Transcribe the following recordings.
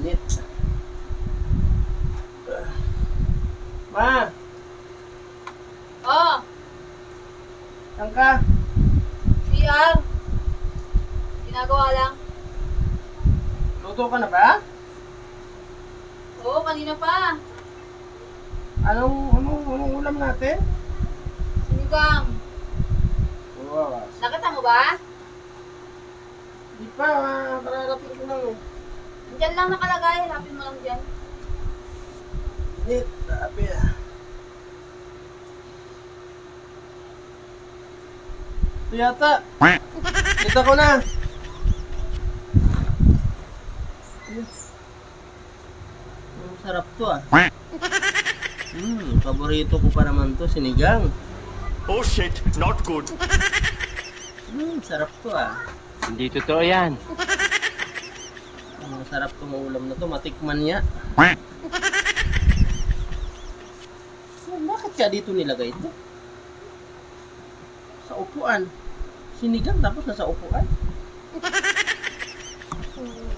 Init. Ma! Oh, Saan ka? CR. Ginagawa lang. Luto ka na ba? Oo, kanina pa. Anong ulam natin? Sinigang. Wow. Nakita mo ba? Di pa, kararating ko lang. Diyan lang nakalagay. Hanapin mo lang dyan. Init. Sabi ah. Ito yata. Kita ko na. Ang sarap to ah. Paborito ko pa naman to, sinigang. Oh shit, not good. Sarap to ah. Hindi totoo yan. Ang sarap tong ulam na to, matikman niya. Bakit kaya dito nilagay ito? Sa upuan. Sinigang tapos nasa upuan.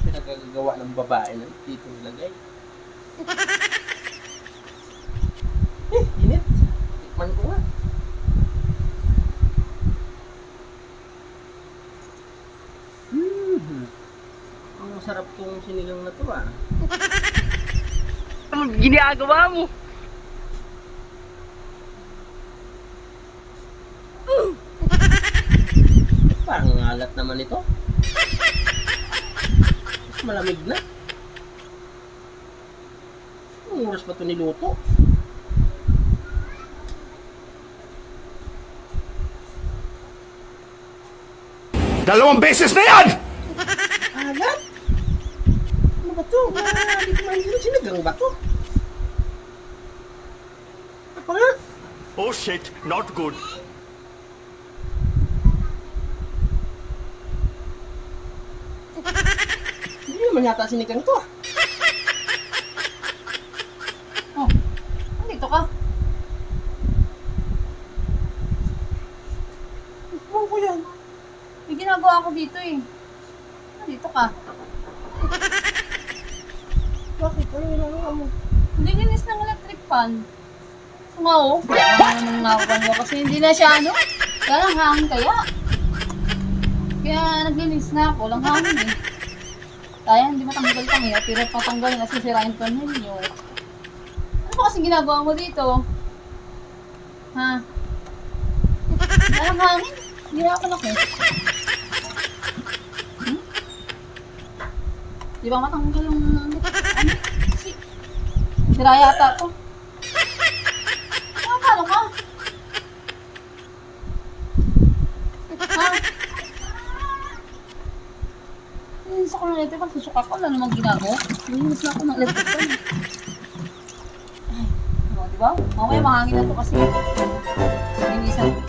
Pinagagawa ng babae na dito nilagay. Init. Tikman ko nga. Ang sarap tong sinigang na to ah. Anong ginagawa mo? Parang ngalat naman ito. Mas malamig na. Anong oras ba ito niluto? Dalawang beses na yan! Alat? Ano ba ito? Hindi ko maintindihan. Sinigang ba ito? Apa nga? Oh shit, not good. Hindi naman yata sinigang ito ah. Oh, nandito ka. Tikman ko yan. May ginagawa ko dito eh. Nandito ka. Bakit? Ano ginagawa mo? Linis ng electric fan. So nga oh. Anong nakuha mo kasi hindi na siya ano. Kaya lang hangin kaya. Kaya naglinis na ako. Lang hangin eh. Kaya hindi matanggal kami. Pero patanggalin kasi sirain pa ninyo. Ano ba kasi ginagawa mo dito? Ha? Alam hangin? Hindi na ako laki. Di ba matanggal yung ano? Kasi sira yata to. Paano ka? Ha? Linis ako ng electric fan. Susuka ko. Wala namang ginagawa. Linis na ako ng electric fan. Ay, diba? Mamaya mahangin na to kasi. Linisan.